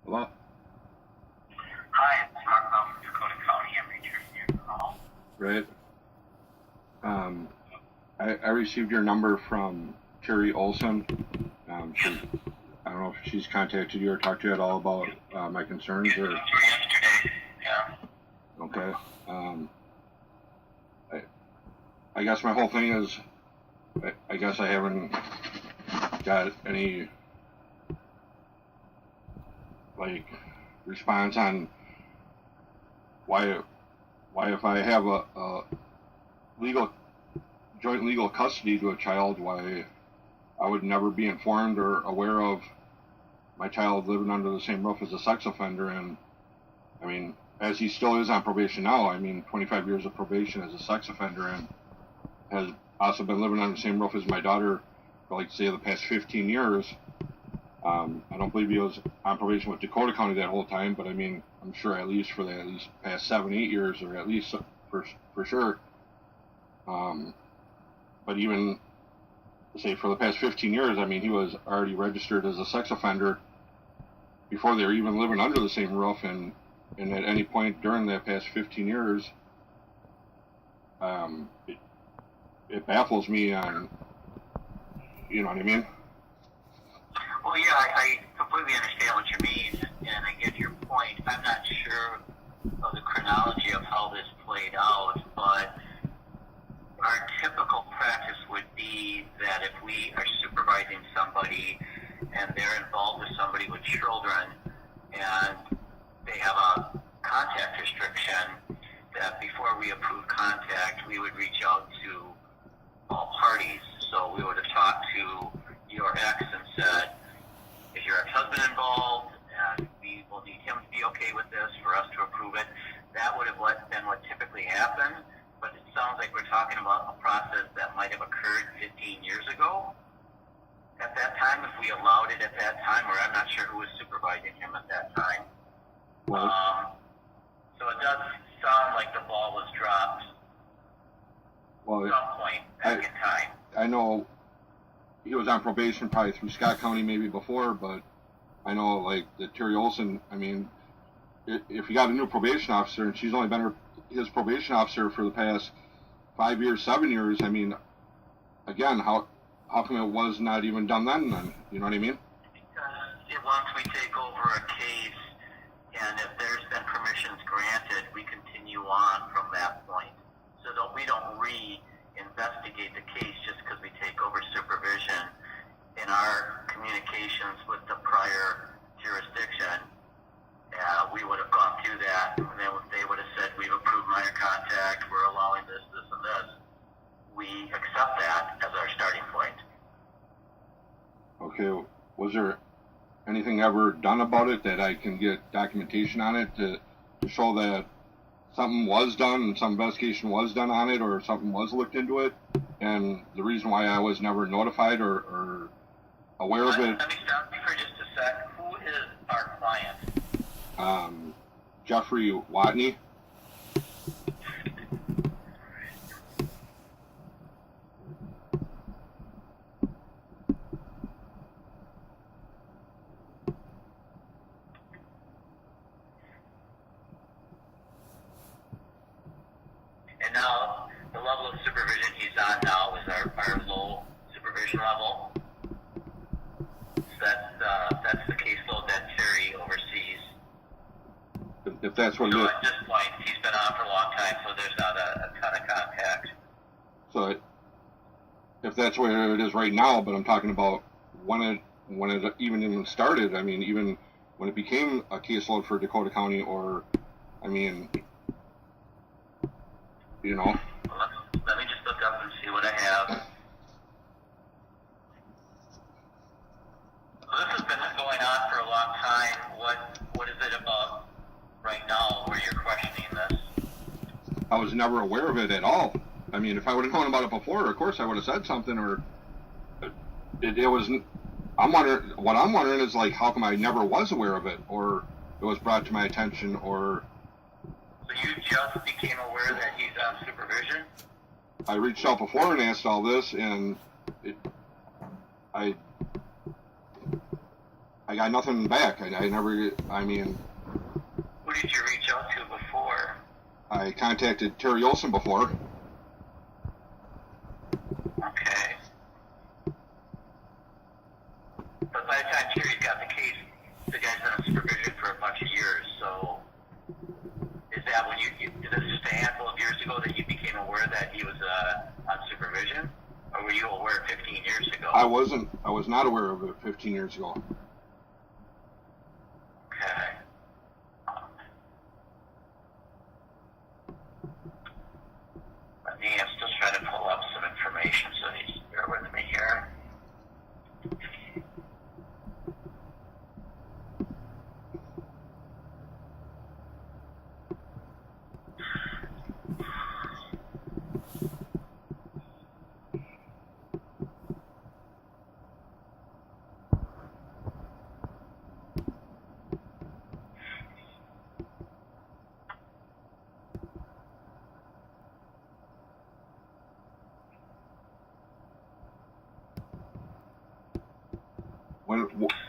Hello? Hi, it's Mark Melh from Dakota County. I'm returning your call. Right. I received your number from Terri Olson. I don't know if she's contacted you or talked to you at all about my concerns or. Yesterday, yeah. Okay. I guess my whole thing is, I guess I haven't got any response on why if I have a joint legal custody to a child, why I would never be informed or aware of my child living under the same roof as a sex offender. And I mean, as he still is on probation now, 25 years of probation as a sex offender, and has also been living under the same roof as my daughter for the past 15 years. I don't believe he was on probation with Dakota County that whole time, but I'm sure at least for the past 7-8 years, or at least for sure. But even say for the past 15 years, he was already registered as a sex offender before they were even living under the same roof, and at any point during that past 15 years, it baffles me on, you know what I mean? Well, yeah, I completely understand what you mean, and I get your point. I'm not sure of the chronology of how this played out, but our typical practice would be that if we are supervising somebody and they're involved with somebody with children and they have a contact restriction, that before we approve contact, we would reach out to all parties. So we would have talked to your ex and said, is your ex-husband involved? And we will need him to be okay with this for us to approve it. That would have been what typically happened. But it sounds like we're talking about a process that might have occurred 15 years ago. At that time, if we allowed it at that time, or I'm not sure who was supervising him at that time. So it does sound like the ball was dropped at some point back in time. I know he was on probation probably through Scott County maybe before, but I know the Terri Olson, if he got a new probation officer and she's only been his probation officer for the past 5 years, 7 years, again, how come it was not even done then? You know what I mean? Because once we take over a case, and if there's been permissions granted, we continue on from that point. So that we don't re-investigate the case just because we take over supervision. In our communications with the prior jurisdiction, we would have gone through that, and then they would have said, we've approved minor contact, we're allowing this, this, and this. We accept that as our starting point. Okay, was there anything ever done about it that I can get documentation on it to show that something was done and some investigation was done on it, or something was looked into it, and the reason why I was never notified or aware of it? Let me stop you for just a sec. Who is our client? Jeffrey Watney. And now, the level of supervision he's on now is our low supervision level. So that's the caseload that Terri oversees. If that's what it so is. At this point, he's been on for a long time, so there's not a ton of contact. So if that's where it is right now, but I'm talking about when it even started, even when it became a caseload for Dakota County, or, you know. Let me just look up and see what I have. So this has been going on for a long time. What is it about right now where you're questioning this? I was never aware of it at all. If I would have known about it before, of course I would have said something, or it was. What I'm wondering is how come I never was aware of it, or it was brought to my attention, or. So you just became aware that he's on supervision? I reached out before and asked all this, and I I got nothing back. I never, I mean, Who did you reach out to before? I contacted Terry Olson before. Okay. But by the time Terry's got the case, the guy's been on supervision for a bunch of years, so is that when did this just a handful of years ago that you became aware that he was on supervision? Or were you aware 15 years ago? I was not aware of it 15 years ago. Okay. I'm still trying to pull up some information, so just bear with me here.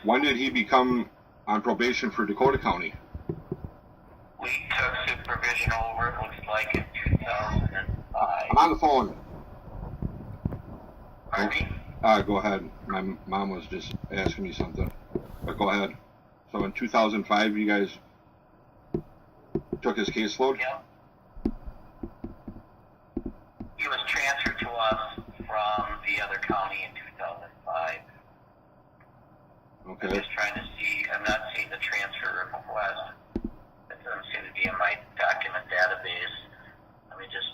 When did he become on probation for Dakota County? We took supervision over, it looks like, in 2005. I'm on the phone. Pardon me? Go ahead. My mom was just asking me something. But go ahead. So in 2005, you guys took his caseload? Yep. He was transferred to us from the other county in 2005. Okay. I'm just trying to see, I'm not seeing the transfer request. It doesn't seem to be in my document database. Let me just...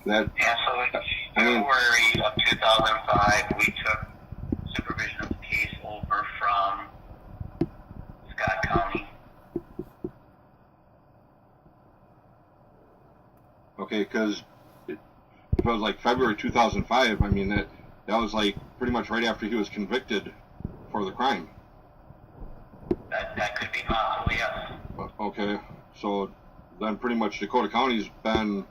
That, Yeah, so in February of 2005, we took supervision of the case over from Scott County. okay, because if it was like February 2005, I mean, that was like pretty much right after he was convicted for the crime. That could be possible, yes. Okay, so then pretty much Dakota County's been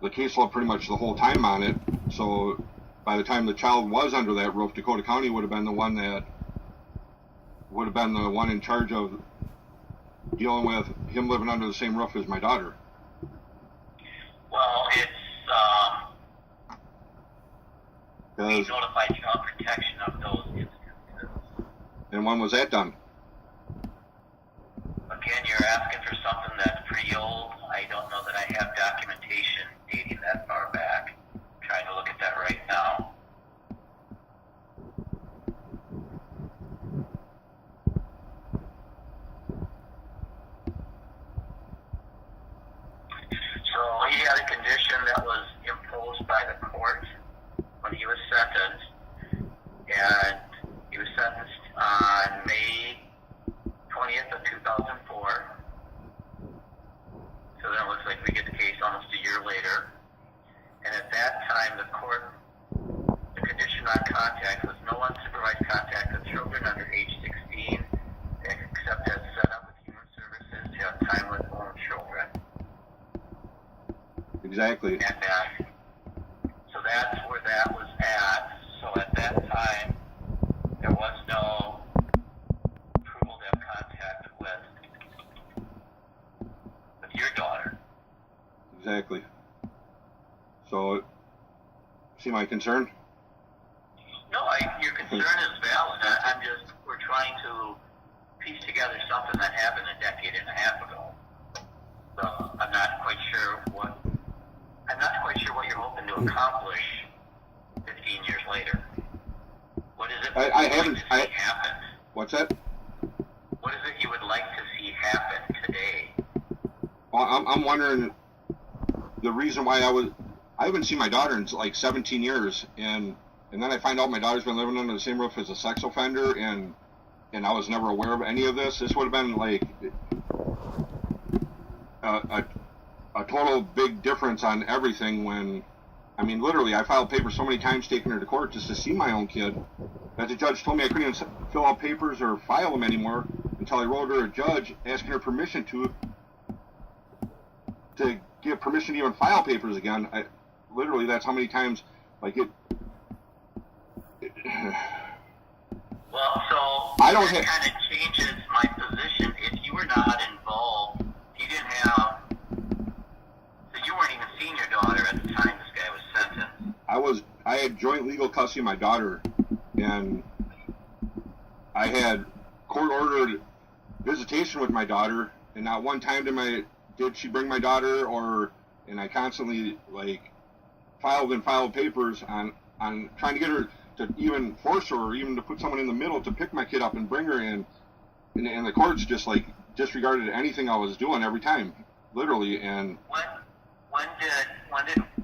the caseload pretty much the whole time on it. So by the time the child was under that roof, Dakota County would have been the one in charge of dealing with him living under the same roof as my daughter. Well, we notified child protection of those instances. And when was that done? Again, you're asking for something that's pretty old. I don't know that I have documentation dating that far back. I'm trying to look at that right now. So he had a condition that was imposed by the court when he was sentenced, and he was sentenced on May 20th of 2004. So then it looks like we get the case almost a year later. And at that time, the condition on contact was no unsupervised contact with children under age 16, except as set up with Human Services to have time with own children. Exactly. And so that's where that was at. So at that time, there was no approval to have contact with your daughter. Exactly. So, see my concern? No, your concern is valid. We're trying to piece together something that happened a decade and a half ago. So I'm not quite sure what you're hoping to accomplish 15 years later. What is it I haven't. happen? What's that? What is it you would like to see happen today? Well, I'm wondering the reason why I haven't seen my daughter in like 17 years, and then I find out my daughter's been living under the same roof as a sex offender, and I was never aware of any of this. This would have been like a total big difference on everything when, I mean, literally, I filed papers so many times taking her to court just to see my own kid that the judge told me I couldn't even fill out papers or file them anymore until I wrote her a judge asking her permission to give permission to even file papers again. Literally, that's how many times, like it well, so I don't that kind of changes my position. If you were not involved, you didn't have, so you weren't even seeing your daughter at the time this guy was sentenced. I had joint legal custody of my daughter, and I had court-ordered visitation with my daughter, and not one time did she bring my daughter, and I constantly, like, filed papers on trying to get her to even force her or even to put someone in the middle to pick my kid up and bring her in. And the courts just, like, disregarded anything I was doing every time, literally. And when did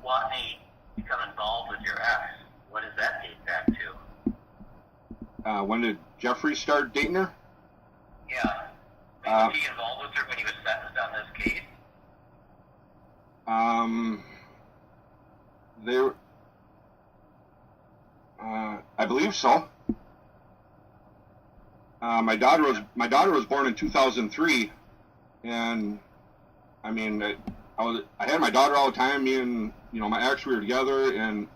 Watney become involved with your ex? What does that date back to? When did Jeffrey start dating her? Yeah. Was he involved with her when he was sentenced on this case? I believe so. My daughter was born in 2003, and I mean, I had my daughter all the time. Me and my ex, we were together, and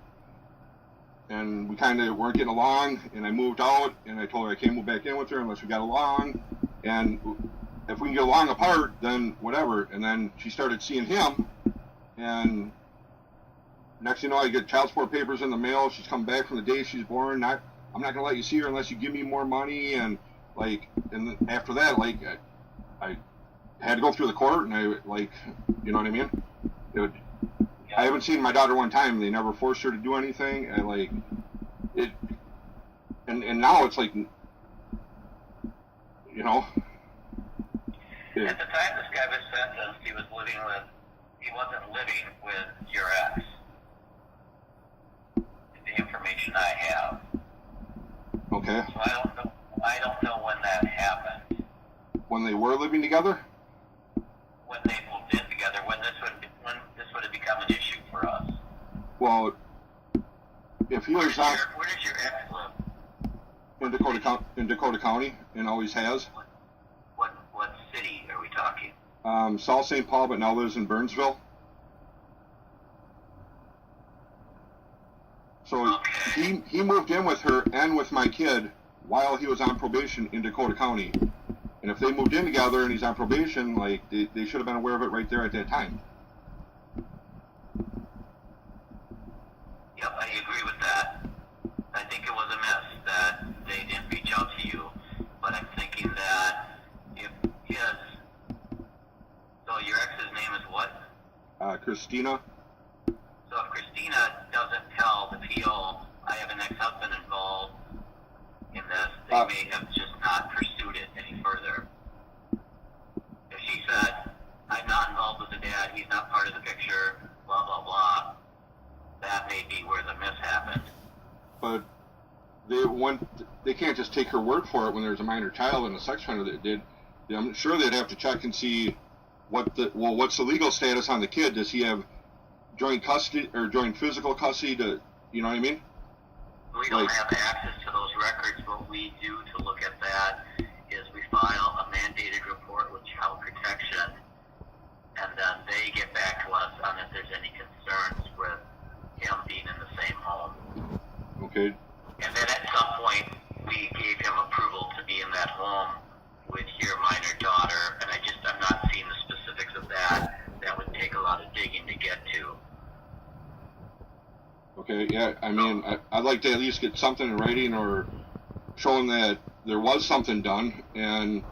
we kind of weren't getting along. And I moved out, and I told her I can't move back in with her unless we got along. And if we can get along apart, then whatever. And then she started seeing him, and next thing you know, I get child support papers in the mail. She's come back from the day she's born. I'm not gonna let you see her unless you give me more money. And and after that, like, I had to go through the court, and I, like, you know what I mean? I haven't seen my daughter one time. They never forced her to do anything. And like it, and now it's like, Yeah. At the time this guy was sentenced, he wasn't living with your ex. The information I have. Okay. So I don't know when that happened. When they were living together? When they moved in together, when this would have become an issue for us. Well, if he was on where does your ex live? in Dakota County, and always has. What city are we talking? South St. Paul, but now lives in Burnsville. So okay. he moved in with her and with my kid while he was on probation in Dakota County. And if they moved in together and he's on probation, like, they should have been aware of it right there at that time. Yep, I agree with that. I think it was a miss that they didn't reach out to you, but I'm thinking that so your ex's name is what? Christina. So if Christina doesn't tell the PO, I have an ex-husband involved in this, they may have just not pursued it any further. If she said, I'm not involved with the dad, he's not part of the picture, blah, blah, blah, that may be where the miss happened. But they can't just take her word for it when there's a minor child and a sex offender that did. I'm sure they'd have to check and see what's the legal status on the kid. Does he have joint custody or joint physical custody to, you know what I mean? We don't have access to those records. What we do to look at that is we file a mandated report with child protection, and then they get back to us on if there's any concerns with him being in the same home. Okay. And then at some point, we gave him approval to be in that home with your minor daughter, and I'm not seeing the specifics of that. That would take a lot of digging to get to. Okay, yeah, I mean, I'd like to at least get something in writing or showing that there was something done, and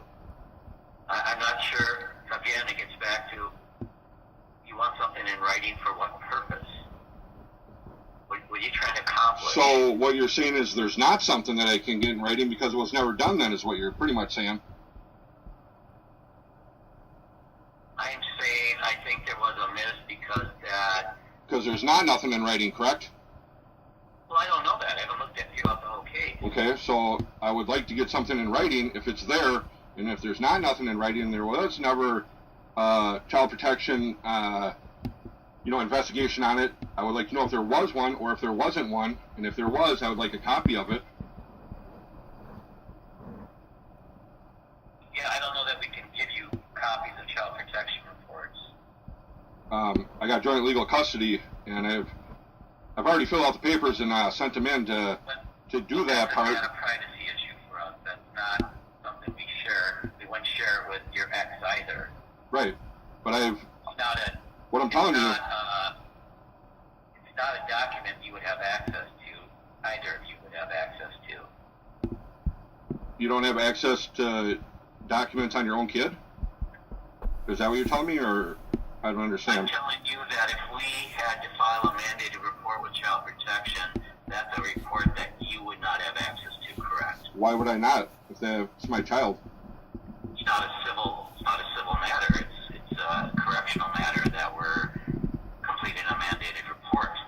I'm not sure. Again, it gets back to, you want something in writing for what purpose? What are you trying to accomplish? So what you're saying is there's not something that I can get in writing because it was never done then, is what you're pretty much saying. I'm saying I think there was a miss because that... Because there's not nothing in writing, correct? Well, I don't know that. I haven't looked at throughout the whole case. Okay, so I would like to get something in writing if it's there, and if there's not nothing in writing, there was never child protection, investigation on it. I would like to know if there was one or if there wasn't one, and if there was, I would like a copy of it. Yeah, I don't know that we can give you copies of child protection reports. I got joint legal custody, and I've already filled out the papers and sent them in to do that part. That's not a privacy issue for us. That's not something we share. We wouldn't share it with your ex either. Right, but It's not a... what I'm telling you... It's not a document you would have access to. Either of you would have access to. You don't have access to documents on your own kid? Is that what you're telling me, or I don't understand? I'm telling you that if we had to file a mandated report with child protection, that's a report that you would not have access to, correct? Why would I not, if it's my child? It's not a civil matter. It's a correctional matter that we're completing a mandated report.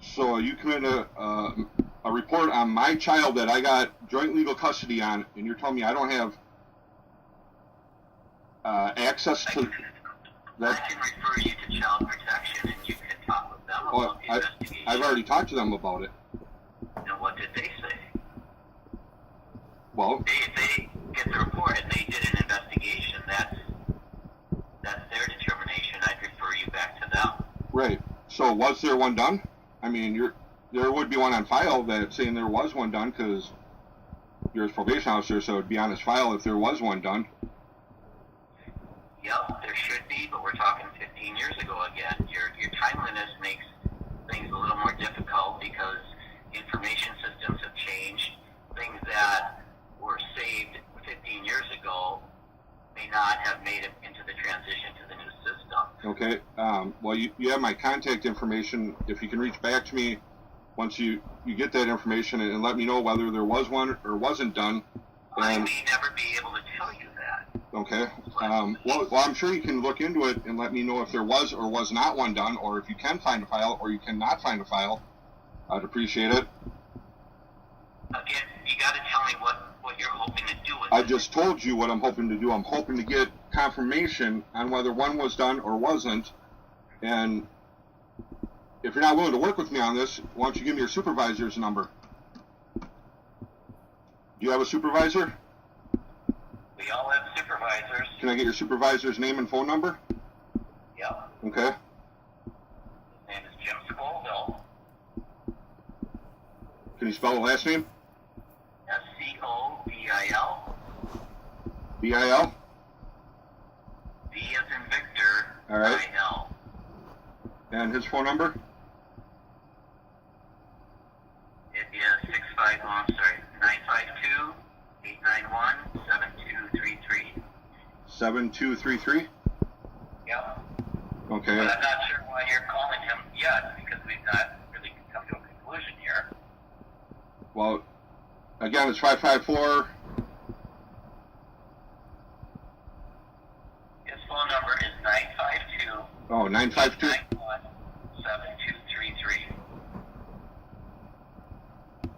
So you committed a report on my child that I got joint legal custody on, and you're telling me I don't have access to that? I can refer you to child protection, and you can talk with them about the investigation. I've already talked to them about it. And what did they say? Well, If they get the report and they did an investigation, that's their determination. I'd refer you back to them. right. So was there one done? I mean, there would be one on file that's saying there was one done, because you're his probation officer, so it would be on his file if there was one done. Yep, there should be, but we're talking 15 years ago again. Your timeliness makes things a little more difficult because information systems have changed. Things that were saved 15 years ago may not have made it into the transition to the new system. Okay. Well, you have my contact information. If you can reach back to me once you get that information and let me know whether there was one or wasn't done. I may never be able to tell you that. Okay. Well, I'm sure you can look into it and let me know if there was or was not one done, or if you can find a file or you cannot find a file. I'd appreciate it. Again, you got to tell me what you're hoping to do with I it. just told you what I'm hoping to do. I'm hoping to get confirmation on whether one was done or wasn't. And if you're not willing to work with me on this, why don't you give me your supervisor's number? Do you have a supervisor? We all have supervisors. Can I get your supervisor's name and phone number? Yeah. Okay. His name is Jim Scoville. Can you spell the last name? Scoville. B-I-L? V as in Victor. All right. I-L. And his phone number? It is 952-891-7233. 7233? Yep. Okay. But I'm not sure why you're calling him yet, because we've not really come to a conclusion here. Well, again, it's 554. His phone number is 952. Oh, 952. 7233.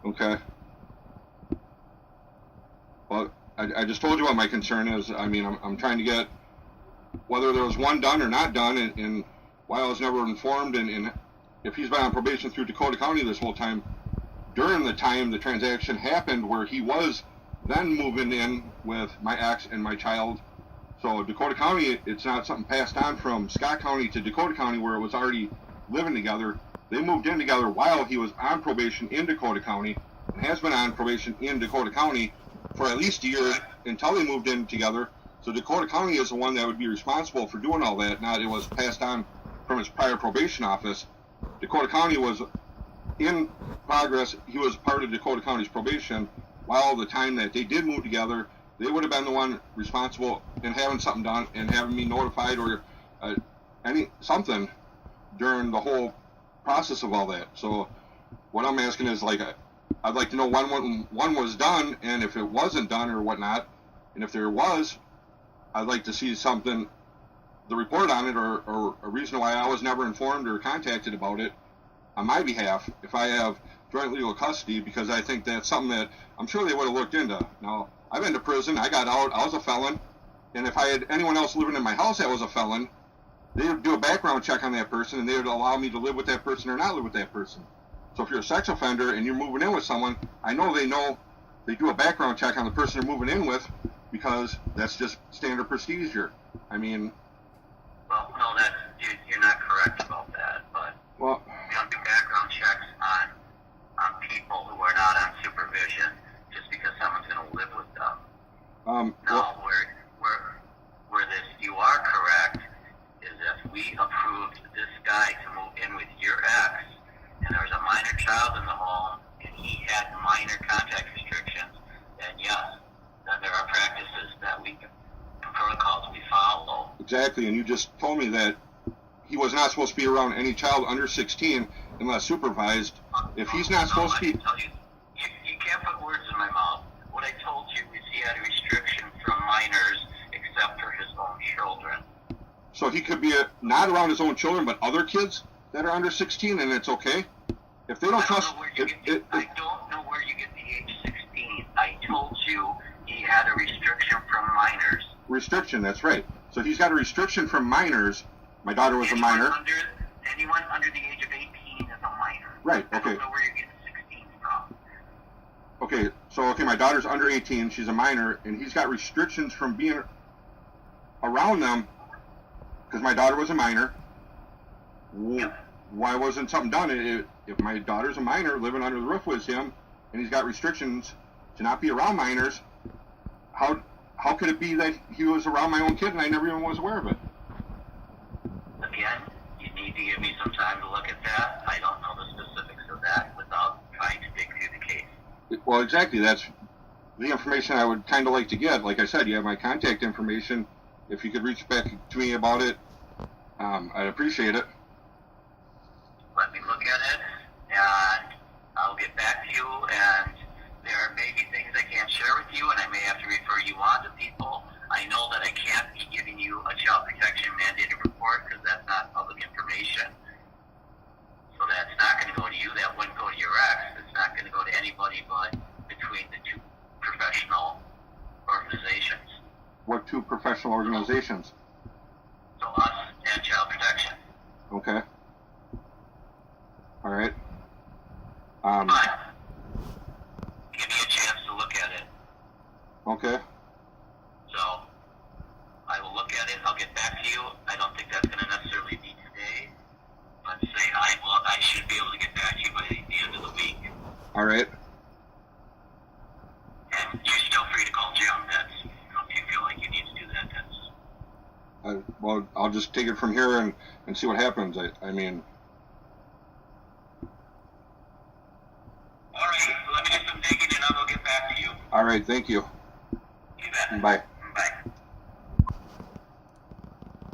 Okay. Well, I just told you what my concern is. I mean, I'm trying to get whether there was one done or not done, and why I was never informed, and if he's been on probation through Dakota County this whole time, during the time the transaction happened where he was then moving in with my ex and my child. So Dakota County, it's not something passed on from Scott County to Dakota County where it was already living together. They moved in together while he was on probation in Dakota County, and has been on probation in Dakota County for at least a year until they moved in together. So Dakota County is the one that would be responsible for doing all that. Not it was passed on from his prior probation office. Dakota County was in progress. He was part of Dakota County's probation while the time that they did move together. They would have been the one responsible in having something done and having me notified or something during the whole process of all that. So what I'm asking is, like, I'd like to know when one was done, and if it wasn't done or whatnot, and if there was, I'd like to see something, the report on it, or a reason why I was never informed or contacted about it on my behalf if I have joint legal custody, because I think that's something that I'm sure they would have looked into. Now, I've been to prison, I got out, I was a felon, and if I had anyone else living in my house that was a felon, they would do a background check on that person, and they would allow me to live with that person or not live with that person. So if you're a sex offender and you're moving in with someone, I know they do a background check on the person you're moving in with, because that's just standard procedure. I mean... Well, no, you're not correct about that, but well, we don't do background checks on people who are not on supervision just because someone's going to live with them. Now, where this you are correct is if we approved this guy to move in with your ex, and there was a minor child in the home, and he had minor contact restrictions, then yes, then there are practices that we can, protocols we follow. Exactly, and you just told me that he was not supposed to be around any child under 16 unless supervised. If he's not supposed to be... You can't put words in my mouth. What I told you is he had a restriction from minors except for his own children. So he could be not around his own children, but other kids that are under 16, and it's okay? If they don't trust... I don't know where you get the age 16. I told you he had a restriction from minors. Restriction, that's right. So he's got a restriction from minors. My daughter was a minor. Anyone under the age of 18 is a minor. Right, okay. I don't know where you're getting 16 from. Okay, so my daughter's under 18, she's a minor, and he's got restrictions from being around them because my daughter was a minor. Yep. Why wasn't something done? If my daughter's a minor living under the roof with him, and he's got restrictions to not be around minors, how could it be that he was around my own kid and I never even was aware of it? Again, you need to give me some time to look at that. I don't know the specifics of that without trying to dig through the case. Well, exactly. That's the information I would kind of like to get. Like I said, you have my contact information. If you could reach back to me about it, I'd appreciate it. Let me look at it, and I'll get back to you, and there may be things I can't share with you, and I may have to refer you on to people. I know that I can't be giving you a child protection mandated report because that's not public information. So that's not going to go to you. That wouldn't go to your ex. It's not going to go to anybody but between the two professional organizations. What two professional organizations? So us and child protection. Okay. All right. But give me a chance to look at it. Okay. So I will look at it. I'll get back to you. I don't think that's going to necessarily be today. Let's say I should be able to get back to you by the end of the week. All right. And you're still free to call Jim. If you feel like you need to do that, well, I'll just take it from here and see what happens. I mean... All right. Let me do some digging and I will get back to you. All right. Thank you. You bet. Bye. Bye.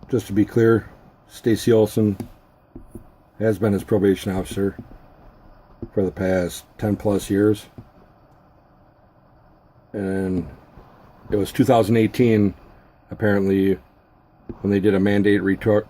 Just to be clear, Stacy Olson has been his probation officer for the past 10 plus years. And it was 2018, apparently, when they did a mandate report